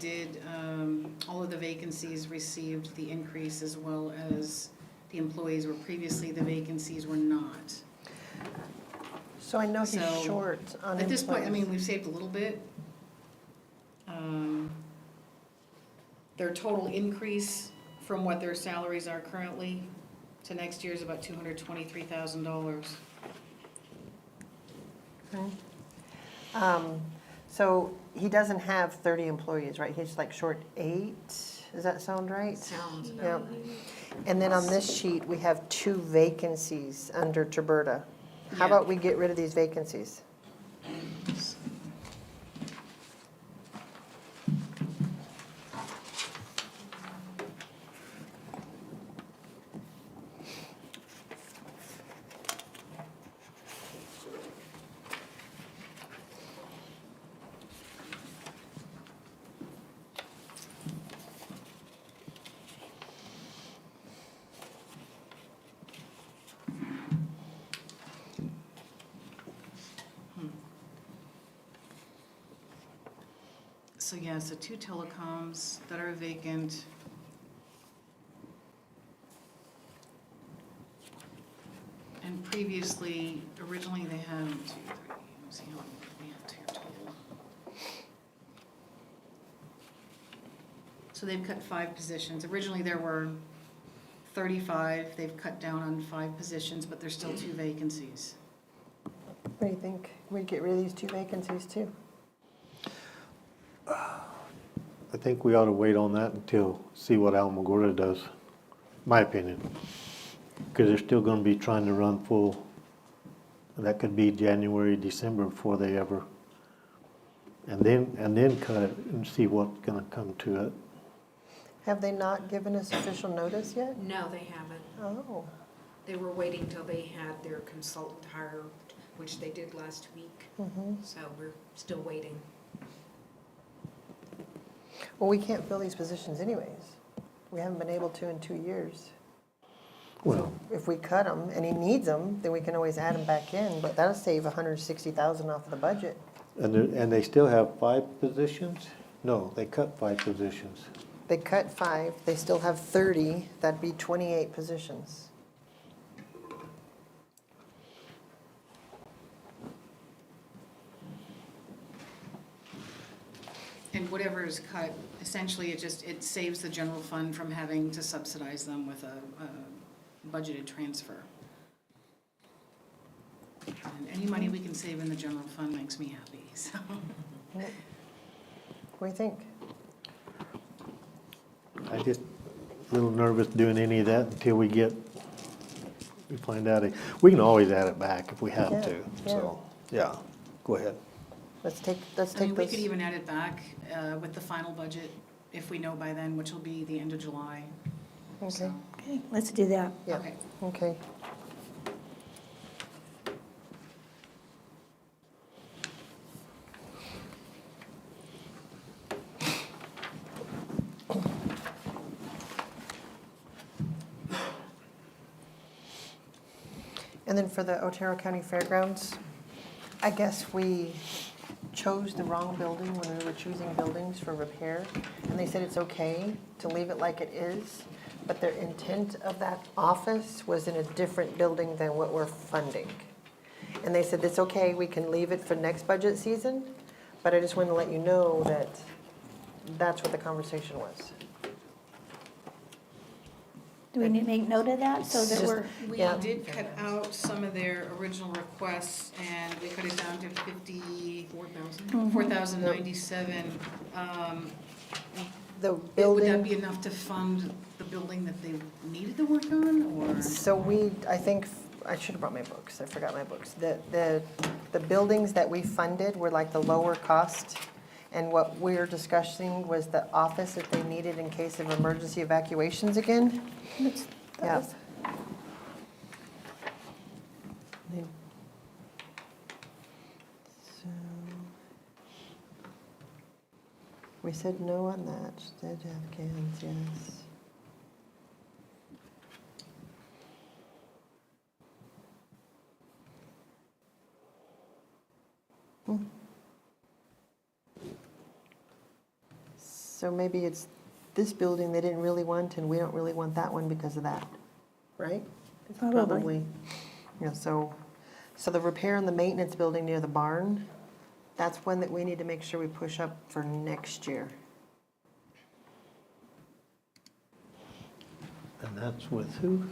did, all of the vacancies received the increase as well as the employees where previously the vacancies were not. So I know he's So, short on At this point, I employees. mean, we've saved a little bit. Their total increase from what their salaries are currently to next year is about $223,000. Okay. So he doesn't have 30 employees, right? He's like short 8. Does that sound right? Sounds Yep. about right. And then on this sheet, we have 2 vacancies under Roberta. How Yeah. about we get rid of these vacancies? So yeah, so 2 telecoms that are vacant. And previously, originally they had 2, 3, let's see how many we have here total. So they've cut 5 positions. Originally there were 35, they've cut down on 5 positions, but there's still 2 vacancies. What do you think? We get rid of these 2 vacancies too? I think we ought to wait on that until, see what Alamogordo does, my opinion. Because they're still gonna be trying to run full. That could be January, December before they ever, and then cut it and see what's gonna come to it. Have they not given us official notice yet? No, they haven't. Oh, They were waiting till they had their consultant hired, which they did last week. So we're still waiting. well, we can't fill these positions anyways. We haven't been able to in 2 years. Well, If we cut them and he needs them, then we can always add them back in, but that'll save 160,000 off of the budget. and they still have 5 positions? No, they cut 5 positions. They cut 5, they still have 30, that'd be 28 positions. And whatever is cut, essentially it saves the general fund from having to subsidize them with a budgeted transfer. And any money we can save in the general fund makes me happy, so. What do you think? I just a little nervous doing any of that until we find out. We can always add it back if we have Yeah, to, so, yeah, go ahead. Let's take I mean, we this. could even add it back with the final budget, if we know by then, which will be the end of July. Okay, So, Okay, let's do that. yeah, okay. okay. And then for the Otero County Fairgrounds, I guess we chose the wrong building when we were choosing buildings for repair. And they said it's okay to leave it like it is, but their intent of that office was in a different building than what we're funding. And they said, it's okay, we can leave it for next budget season, but I just wanted to let you know that that's what the conversation was. Do we need to make note of that so that Just- we're, We Yeah. did cut out some of their original requests, and we cut it down to 54,000, 4,097. The Would that building, be enough to fund the building that they needed to work on, or? so I think, I should have brought my books, I forgot my books. The buildings that we funded were like the lower cost, and what we're discussing was the office that they needed in case of emergency evacuations again. Yeah. So, we said no on that, instead have cans, yes. So maybe it's this building they didn't really want, and we don't really want that one because of that, right? It's Probably. Yeah, so the repair and the maintenance building near the barn, that's one that we need to make sure we push up for next year. And that's with who?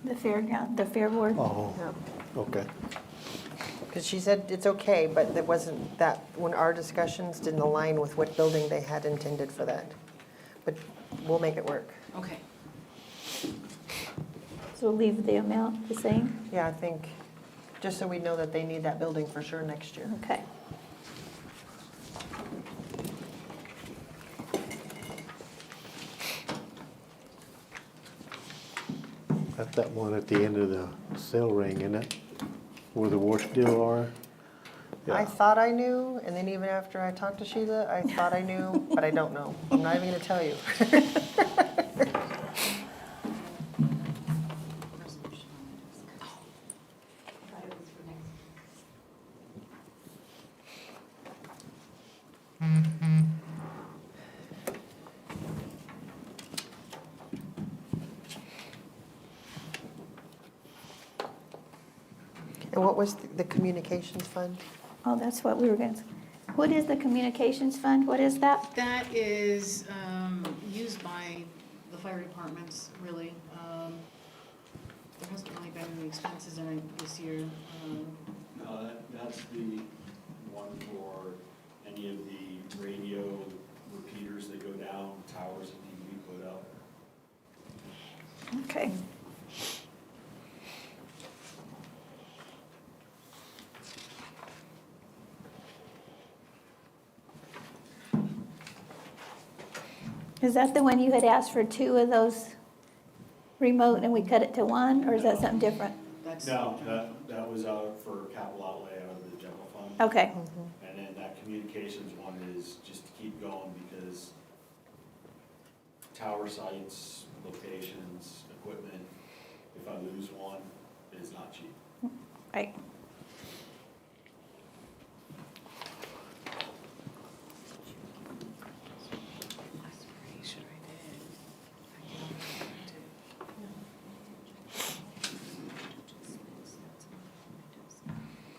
The fairground, the fair board. Oh, Yep. okay. Because she said it's okay, but it wasn't that, when our discussions didn't align with what building they had intended for that. But we'll make it work. Okay. So leave the amount the same? Yeah, I think, just so we know that they need that building for sure next year. Okay. That's that one at the end of the cell ring, isn't it? Where the wash steel are? I Yeah. thought I knew, and then even after I talked to Sheila, I thought I knew, but I don't know. I'm not even gonna tell you. And what was the communications fund? Oh, that's what we were going to, what is the communications fund? What is that? That is used by the fire departments, really. There hasn't really been any expenses in it this year. No, that's the one for any of the radio repeaters that go down, towers that need to be put up. Okay. Is that the one you had asked for 2 of those remote and we cut it to 1, or is that something different? That's. No, that was out for capital outlay out of the general fund. Okay, And then that communications one is just to keep going because tower sites, locations, equipment, if I lose one, it is not cheap. right.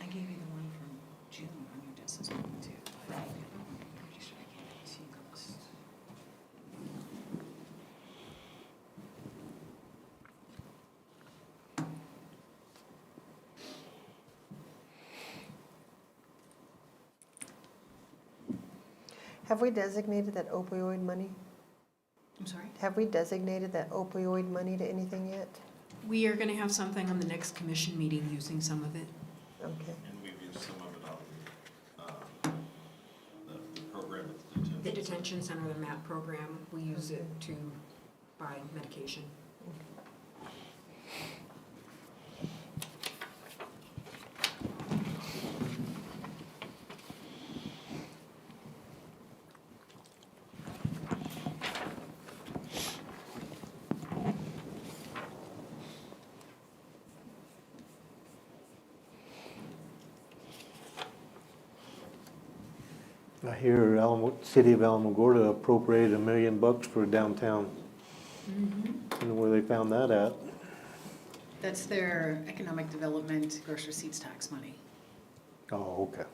I gave you the one from June on your desk as well, too. I'm pretty sure I can't see the list. Have we designated that opioid money? I'm sorry? Have we designated that opioid money to anything yet? We are gonna have something on the next commission meeting using some of it. Okay. And we've used some of it on the program at the detention. The detention center, the MAP program, we use it to buy medication. I hear City of Alamogordo appropriated $1 million for downtown. I don't know where they found that at. That's their economic development gross receipts tax money. Oh, okay.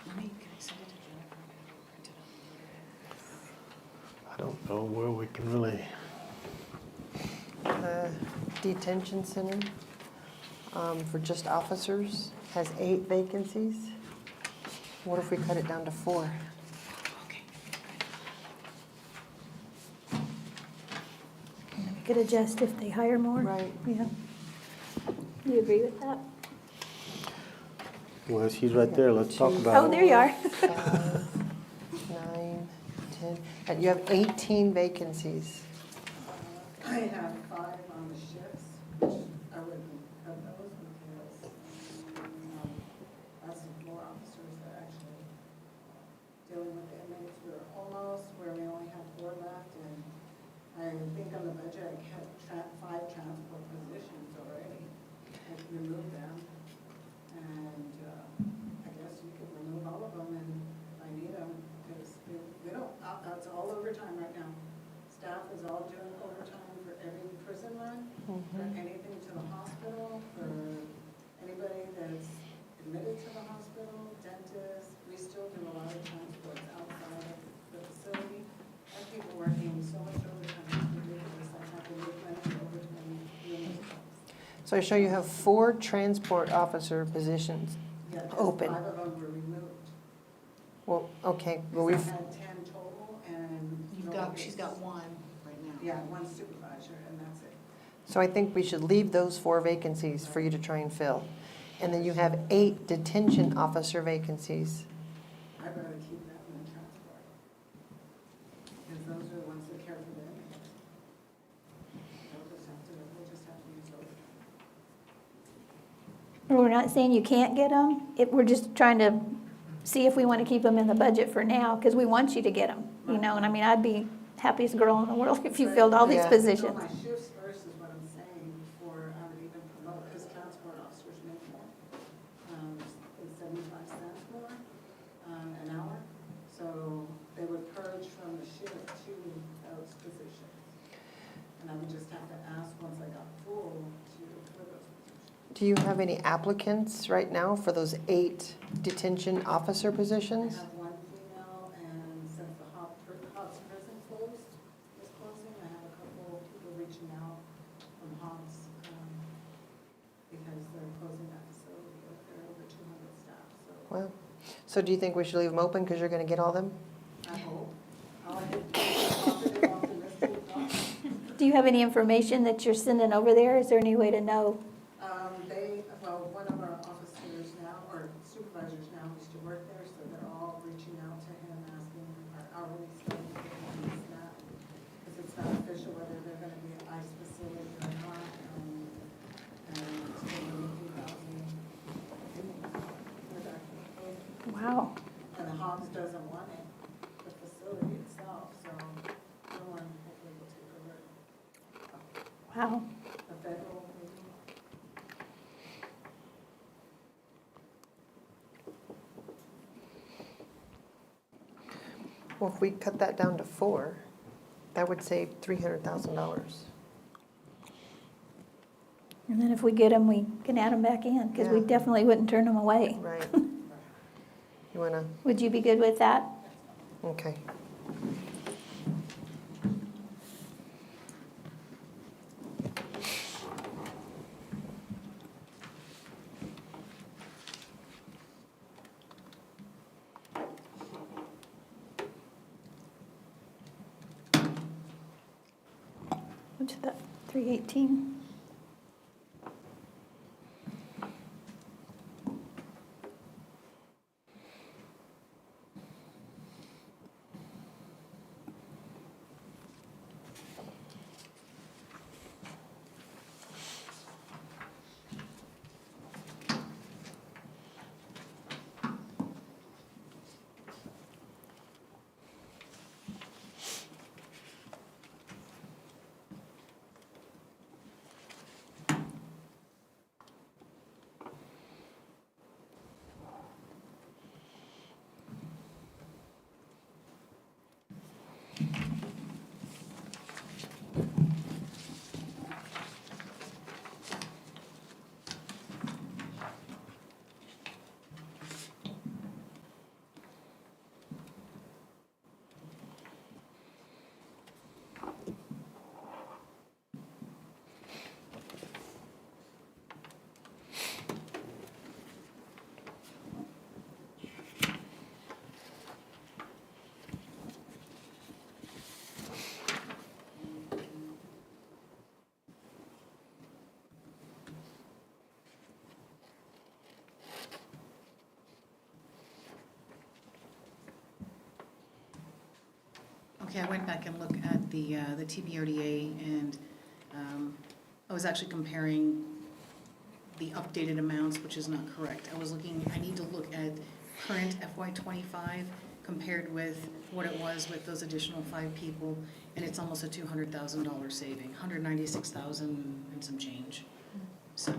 Can I send it to Jennifer and have her print it out? I don't know where we can really, The detention center, for just officers, has 8 vacancies. What if we cut it down to 4? Okay. We could adjust if they hire more. Right. Yeah. You agree with that? well, she's right there, let's talk about Oh, it. there you are. 5, 9, 10, and you have 18 vacancies. I have 5 on the shifts, which I wouldn't have those because So I show you have 4 transport officer positions. Yeah, just Open. 5 of them were removed. Well, okay, well, Because we've, I had 10 total and. She's got one right now. Yeah, 1 supervisor and that's it. so I think we should leave those 4 vacancies for you to try and fill. And then you have 8 detention officer vacancies. I'd rather keep that one in transport. Because those are the ones that care for the inmates. We'll just have to use those. We're not saying you can't get them, we're just trying to see if we want to keep them in the budget for now, because we want you to get them, you know, and I mean, I'd be happiest girl in the world if you filled all these Yeah. positions. Fill my shifts first is what I'm saying before I would even promote, because transport officers make more. It's 75 cents more, an hour. So they would purge from the shift to those positions. And I would just have to ask once I got full for those positions. Do you have any applicants right now for those 8 detention officer I positions? have 1 female, and since the Hobbs prison is closing, I have a couple people reaching out from Hobbs, because they're closing that facility. They're over 200 staff, so Well, so do you think we should leave them open because you're going to get all them? I hope. I'll have positive, optimistic thoughts. Do you have any information that you're sending over there? Is there any way to know? One of our officers now, or supervisors now, used to work there, so they're all reaching out to him, asking our hourly stuff, and that. Because it's not official whether they're gonna be an ICE facility or not, and it's been really 2,000 inmates. They're actually closing. Wow, And the Hobbs doesn't want it, the facility itself, so someone hopefully will take over. wow. A federal, maybe. Well, if we cut that down to 4, that would save $300,000. And then if we get them, we can add them back in, because we Yeah. definitely wouldn't turn them away. Right. You want to, Would you be good with that? okay. What's that, 318? Okay, I went back and looked at the TBRDA, and I was actually comparing the updated amounts, which is not correct. I need to look at current FY '25 compared with what it was with those additional 5 people, and it's almost a $200,000 saving, $196,000 and some change. So,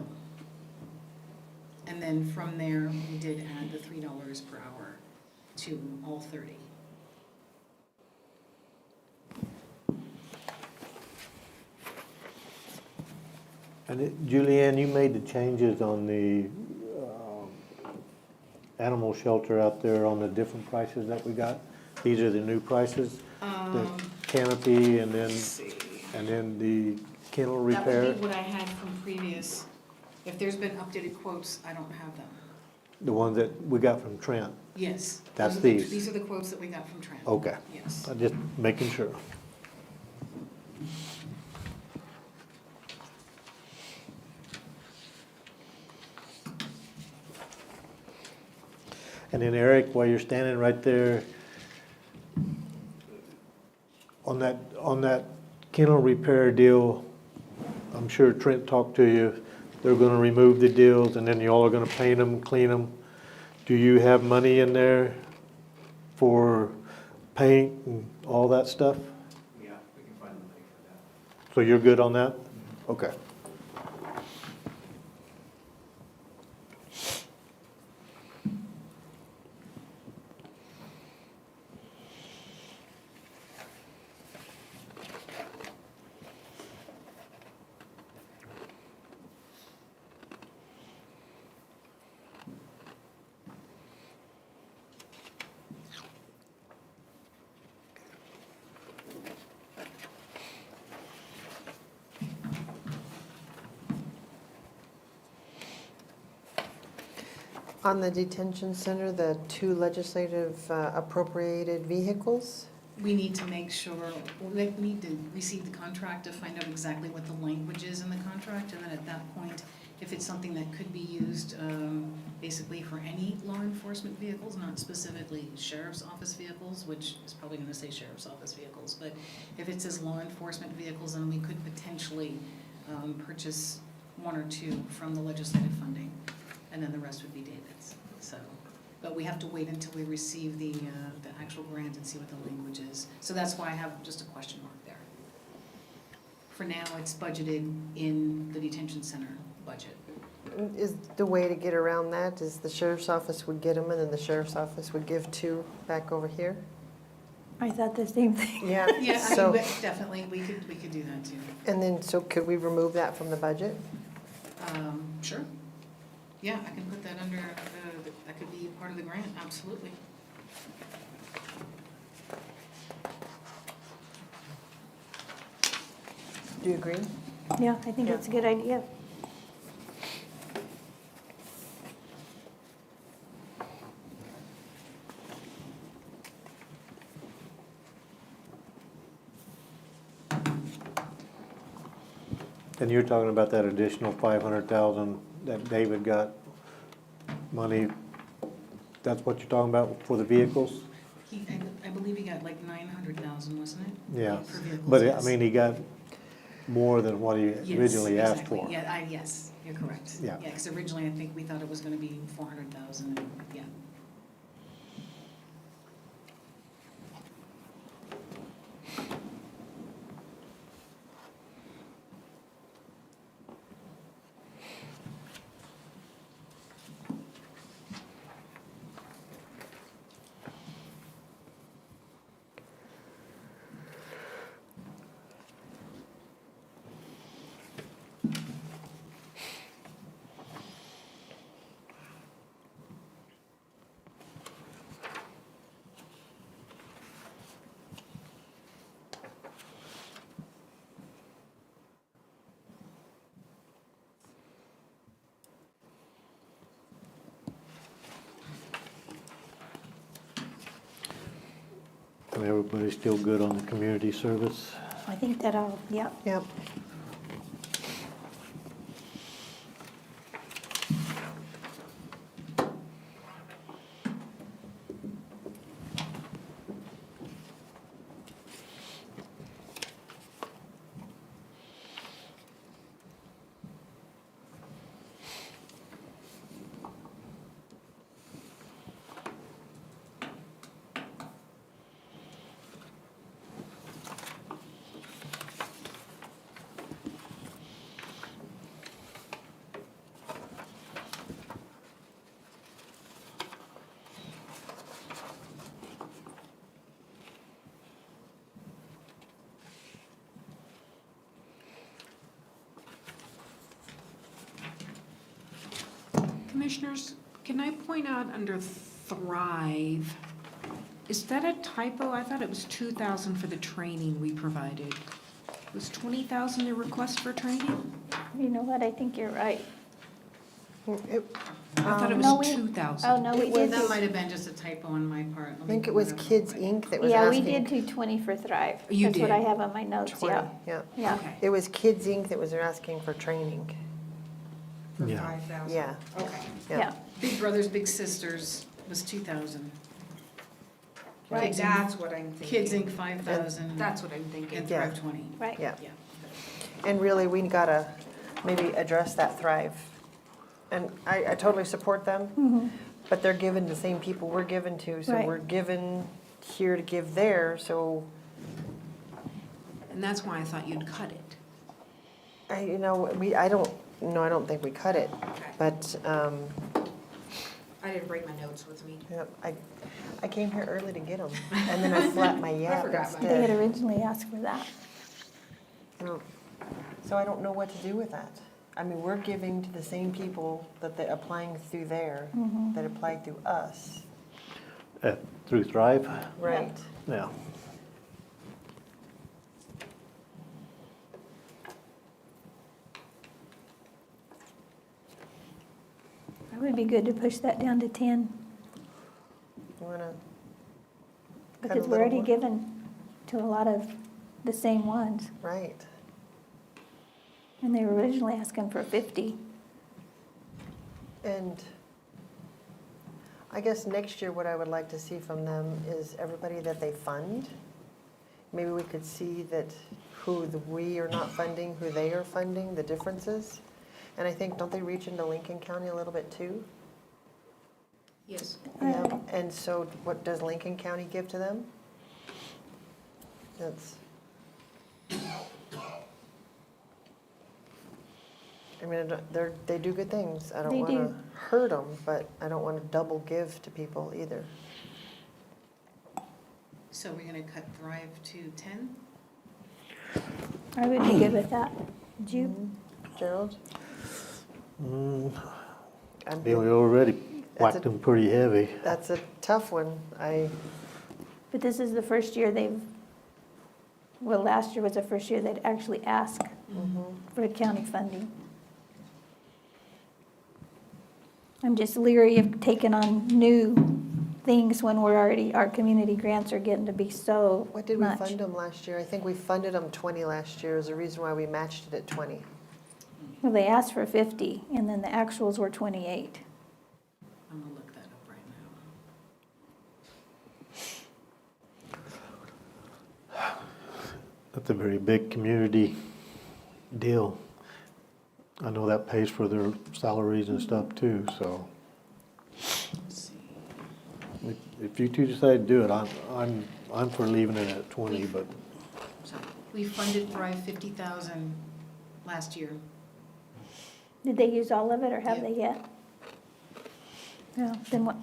and then from there, we did add the $3 per hour to all 30. And Julianne, you made the changes on the animal shelter out there on the different prices that we got? These are the new prices? The canopy and Let's see. then the kennel That would repair? be what I had from previous. If there's been updated quotes, I don't have them. The ones that we got from Trent? Yes. That's those are the- these. These are the quotes that we got from Trent. Okay. Yes. I'm just making sure. And then Eric, while you're standing right there, on that kennel repair deal, I'm sure Trent talked to you, they're gonna remove the deals and then y'all are gonna paint them, clean them. Do you have money in there for paint and all that stuff? Yeah, we can find the money for that. So you're good on that? Okay. On the detention center, the 2 legislative appropriated vehicles, We need to make sure, we need to receive the contract to find out exactly what the language is in the contract, and then at that point, if it's something that could be used basically for any law enforcement vehicles, not specifically sheriff's office vehicles, which is probably gonna say sheriff's office vehicles, but if it says law enforcement vehicles, then we could potentially purchase 1 or 2 from the legislative funding, and then the rest would be David's, so. But we have to wait until we receive the actual grant and see what the language is. So that's why I have just a question mark there. For now, it's budgeted in the detention center budget. is the way to get around that is the sheriff's office would get them and then the sheriff's office would give 2 back over here? I thought the same thing. Yeah. Yeah, I So, mean, but definitely, we could do that too. and then, so could we remove that from the budget? Sure. Yeah, I can put that under, that could be part of the grant, absolutely. Do you agree? Yeah, I think Yeah. it's a good idea. And you're talking about that additional 500,000 that David got money, that's what you're talking about for the vehicles? I believe he got like 900,000, wasn't it? Yeah, For vehicles, but I yes. mean, he got more than what he Yes, originally asked exactly. for. Yeah, yes, you're correct. Yeah. Yeah, because originally I think we thought it was gonna be 400,000, yeah. And everybody's still good on the community service? I think that I'll, yeah. Yep. Commissioners, can I point out under Thrive, is that a typo? I thought it was 2,000 for the training we provided. Was 20,000 the request for training? You know what, I think you're right. I thought it No, was we- 2,000. Oh, no, we did That do, might have been just a typo on my part. Let I me think it pull was up real Kids quick. Inc. that was yeah, asking. we did do 20 for Thrive. You That's what I did. have on my notes, 20, yeah. yeah. Yeah. Okay. It was Kids Inc. that was asking for training. For Yeah. 5,000? Yeah, Okay. Yeah, Big Brothers Big Sisters was 2,000. Right, Kids Inc. that's what I'm thinking. Kids Inc. 5,000. That's what I'm thinking. And Yeah. Thrive 20. right. yeah. Yeah. And really, we gotta maybe address that Thrive. And I totally support them, Mhm. but they're given the same people we're given to, so Right. we're given here to give there, so, And that's why I thought you'd cut it. I don't think we cut it, but, I didn't bring my notes with me. yeah, I came here early to get them, and then I flapped my yap forgot mine. They had instead. originally asked for that. So I don't know what to do with that. I mean, we're giving to the same people that they're applying through there, Mhm. that applied through us, Through Thrive? right? Yeah. It would be good to push that down to 10, You wanna cut a because we're little already more? given to a lot of the same ones. Right. And they were originally asking for 50. And I guess next year, what I would like to see from them is everybody that they fund. Maybe we could see that we are not funding, who they are funding, the differences. And I think, don't they reach into Lincoln County a little bit too? Yes. Yeah, and so what does Lincoln County give to them? That's. I mean, they do good things. I don't They want to do. hurt them, but I don't want to double give to people either. So we're gonna cut Thrive to 10? I would be good with that. Would you? Gerald? Mm, I'm- We already That's whacked a- them pretty heavy. That's a tough one. But this is the first year well, last year was the first year they'd actually ask for county funding. I'm just leery of taking on new things when our community grants are getting to be so much. What did we fund them last year? I think we funded them 20 last year is the reason why we matched it at 20. Well, they asked for 50, and then the actuals were 28. I'm gonna look that up right now. That's a very big community deal. I know that pays for their salaries and stuff too, so Let's see. if you two decide to do it, I'm for leaving it at 20, but So we funded Thrive 50,000 last year. Did they use all of it, or have Yeah. they yet? No, then what?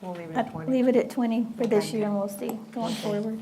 We'll leave it I'd at 20. leave it at 20 for this Okay. year, and we'll see going Okay. forward.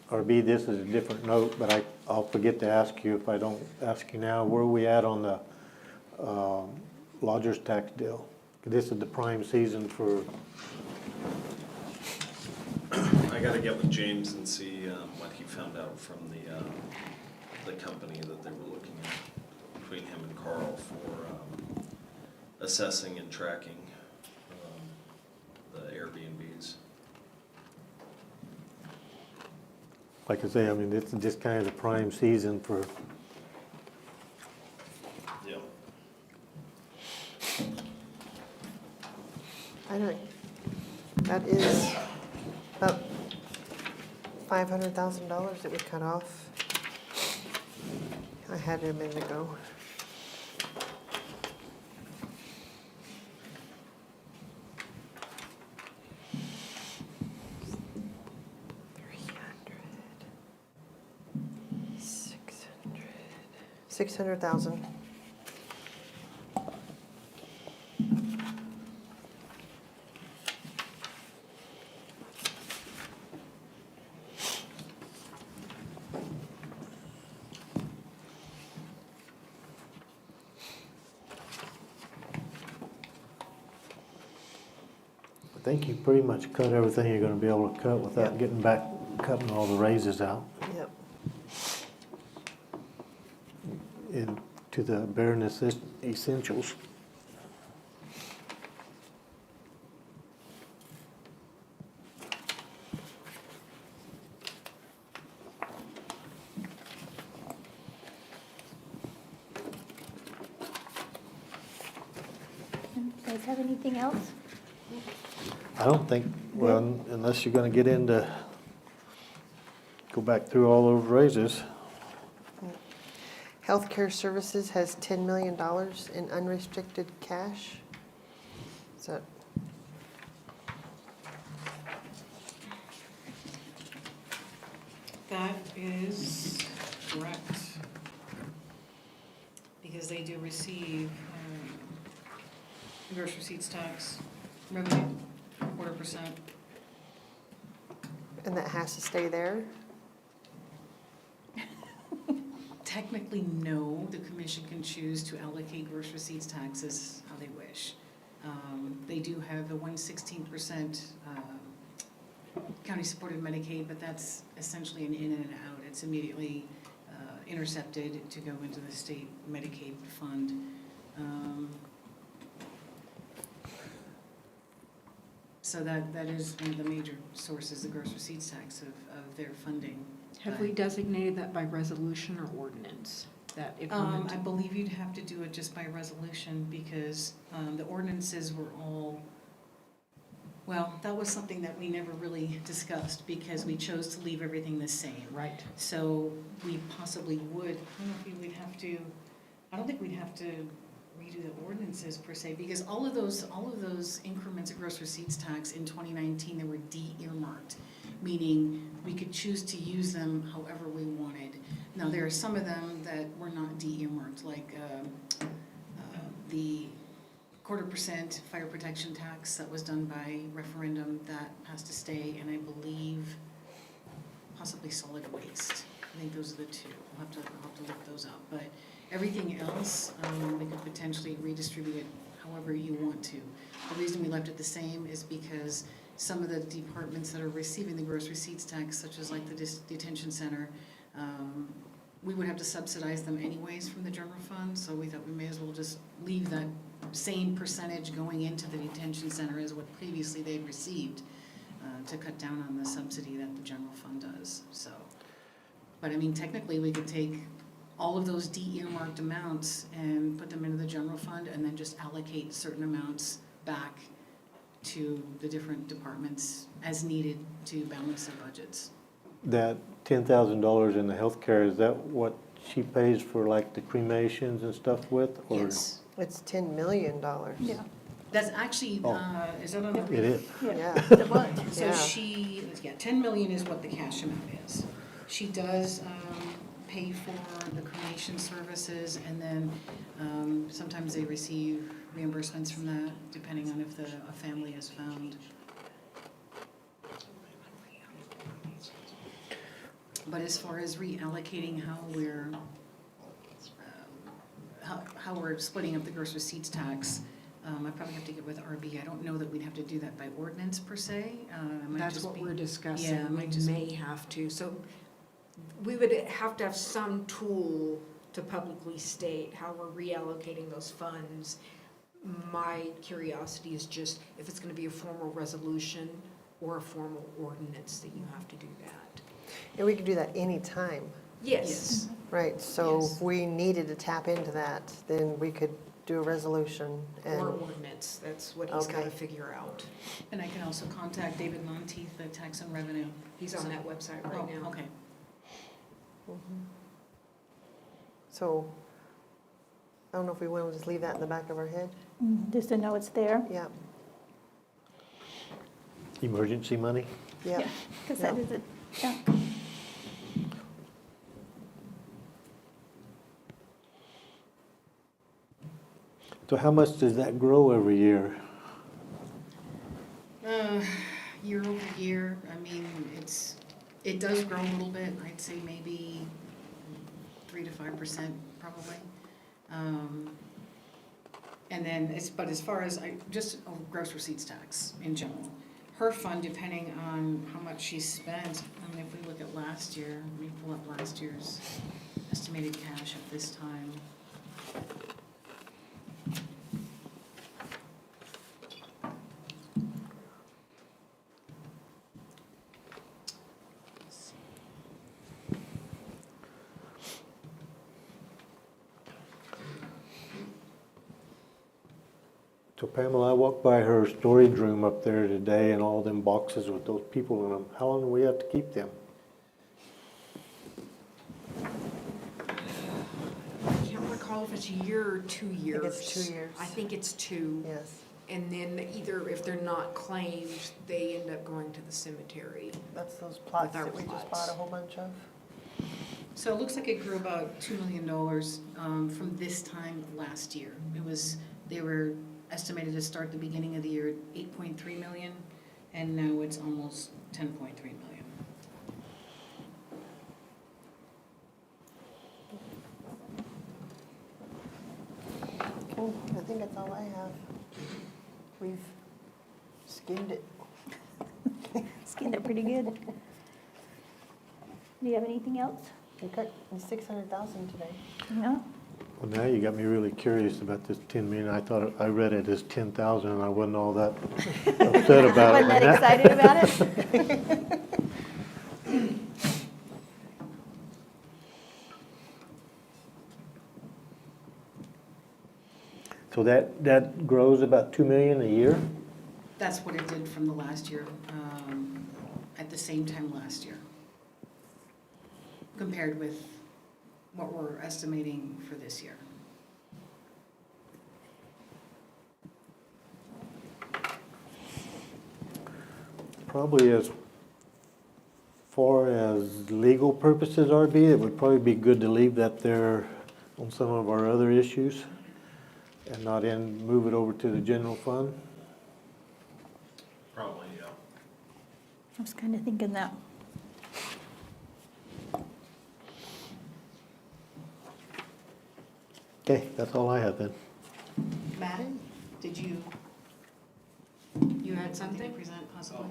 RB, this is a different note, but I'll forget to ask you if I don't ask you now. Where are we at on the lodger's tax deal? This is the prime season for gotta get with James and see what he found out from the company that they were looking at, between him and Carl, for assessing and tracking the Airbnbs. Like I say, I mean, it's just kind of the prime season for, Yeah. I don't, that is about $500,000 that we cut off. I had it a minute ago. $600,000. I think you pretty much cut everything you're gonna be able to cut without Yep. getting back, cutting all the raises out Yep. into the bare essentials. You guys have anything else? I don't think, well, unless you're gonna get into, go back through all those raises. Healthcare Services has $10 million in unrestricted cash. Is that, That is correct. Because they do receive gross receipts tax revenue, 0.25%. and that has to stay there? Technically, no, the commission can choose to allocate gross receipts taxes how they wish. They do have a 1/16% county-supported Medicaid, but that's essentially an in and an out. It's immediately intercepted to go into the state Medicaid fund. So that is one of the major sources, the gross receipts tax of their funding. Have we designated that by resolution or ordinance? That if we're meant I to- believe you'd have to do it just by resolution because the ordinances were all, well, that was something that we never really discussed because we chose to leave everything the same. Right. So we possibly would, I don't know if we'd have to, I don't think we'd have to redo the ordinances per se because all of those increments of gross receipts tax in 2019, they were de-earmarked, meaning we could choose to use them however we wanted. Now, there are some of them that were not de-earmarked, like the 0.25% fire protection tax that was done by referendum, that has to stay, and I believe possibly solid waste. I think those are the two. I'll have to look those up, but everything else, we could potentially redistribute it however you want to. The reason we left it the same is because some of the departments that are receiving the gross receipts tax, such as like the detention center, we would have to subsidize them anyways from the general fund, so we thought we may as well just leave that same percentage going into the detention center as what previously they'd received, to cut down on the subsidy that the general fund does, so. But I mean, technically, we could take all of those de-earmarked amounts and put them into the general fund and then just allocate certain amounts back to the different departments as needed to balance their budgets. That $10,000 in the healthcare, is that what she pays for like the cremations and stuff with? Or Yes, It's $10 million. Yeah. that's actually, Oh. is that on the? It is. Yeah. The what? So Yeah. she, 10 million is what the cash amount is. She does pay for the cremation services, and then sometimes they receive reimbursements from that, depending on if a family is found. But as far as reallocating how we're splitting up the gross receipts tax, I probably have to get with RB. I don't know that we'd have to do that by ordinance per se. It might That's just what be- we're Yeah, discussing. it We might just- may have to. So we would have to have some tool to publicly state how we're reallocating those funds. My curiosity is just if it's going to be a formal resolution or a formal ordinance that you have to do that. And we could do that anytime, Yes. right? So Yes. if we needed to tap into that, then we could do a resolution and. Or ordinance. That's what he's got to Okay. figure out. And I can also contact David Monteith, the Tax and Revenue. He's on that website right Oh, now. okay. Mhm. So, I don't know if we want to just leave that in the back of our head? Just to know it's there. Yeah, Emergency money? yeah. Because that Yeah. is a chunk. So how much does that grow every year? Year over year, I mean, it does grow a little bit. I'd say maybe 3 to 5% probably. And then, but as far as, just gross receipts tax in general. Her fund, depending on how much she spent, I mean, if we look at last year, let me pull up last year's estimated cash at this time. So Pamela, I walked by her storage room up there today and all them boxes with those people in them. How long do we have to keep them? I can't recall if it's a year or 2 years. it's 2 years. I think it's 2. Yes, And then either if they're not claimed, they end up going to the cemetery. that's those plots our that we just plots. bought a whole bunch of. So it looks like it grew about $2 million from this time last year. They were estimated to start the beginning of the year at 8.3 million, and now it's almost 10.3 million. Cool, I think that's all I have. We've skimmed it. Skinned it pretty good. Do you have anything else? We cut 600,000 today. No? Well, now you got me really curious about this 10 million. I thought, I read it as 10,000 and I wasn't all that upset about it. Wasn't that excited about it? So that grows about 2 million a year? That's what it did from the last year, at the same time last year, compared with what we're estimating for this year. Probably as far as legal purposes, RB, it would probably be good to leave that there on some of our other issues and not move it over to the general fund. Probably, yeah. I was kind of thinking that. Okay, that's all I have then. Matt, did you You had have something something? to present possibly?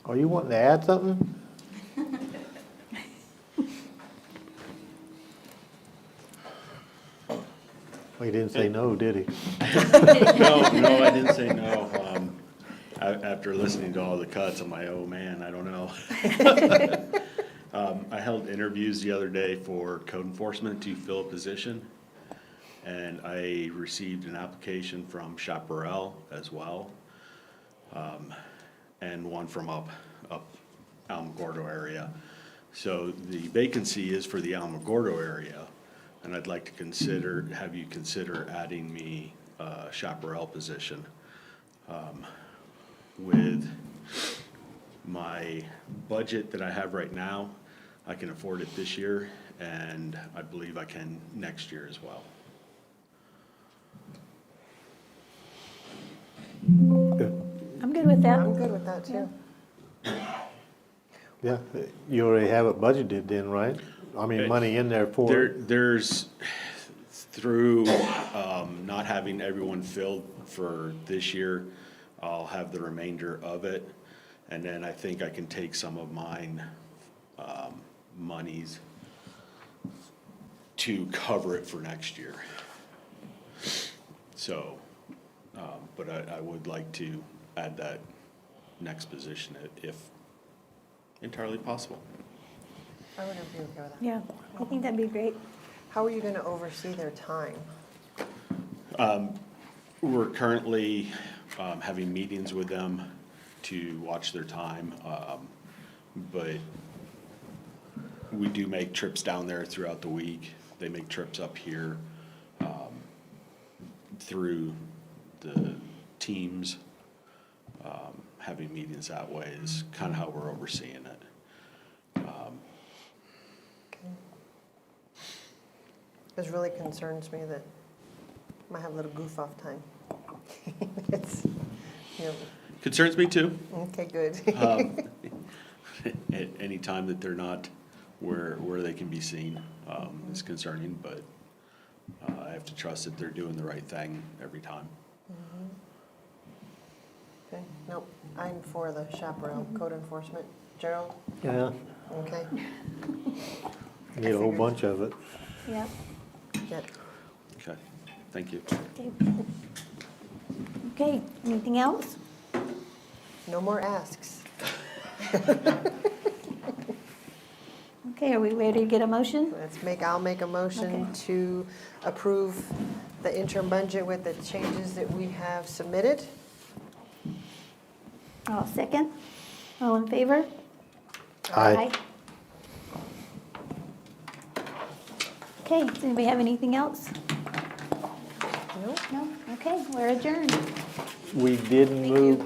Are you wanting to add something? Well, he didn't say no, did he? No, I didn't say no. After listening to all the cuts, I'm like, oh man, I don't know. I held interviews the other day for code enforcement to fill a position. And I received an application from Chaparral as well. And one from up Alamogordo area. So the vacancy is for the Alamogordo area. And I'd like to have you consider adding me a Chaparral position. With my budget that I have right now, I can afford it this year, and I believe I can next year as well. I'm good with that. I'm good with that too. Yeah, you already have it budgeted then, right? I mean, money in there for it. There's through not having everyone filled for this year, I'll have the remainder of it. And then I think I can take some of mine monies to cover it for next year. So, but I would like to add that next position if entirely possible. I would agree with that. Yeah, I think that'd be great. How are you going to oversee their time? We're currently having meetings with them to watch their time, but we do make trips down there throughout the week. They make trips up here through the teams. Having meetings that way is kind of how we're overseeing it. It really concerns me that I might have a little goof off time. It's, you know, Concerns me too. okay, good. At any time that they're not where they can be seen is concerning, but I have to trust that they're doing the right thing every time. Okay, nope, I'm for the chaperone, code enforcement. Gerald? Yeah, Okay. need a whole bunch of it. Yeah. Yep. Okay, thank you. Okay. Okay, anything else? No more asks. Okay, are we ready to get a motion? I'll make a motion Okay. to approve the interim budget with the changes that we have submitted. I'll second. All in favor? Aye. Okay, does anybody have anything else? Nope. No? Okay, we're adjourned. We did move,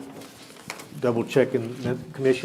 double checking the commission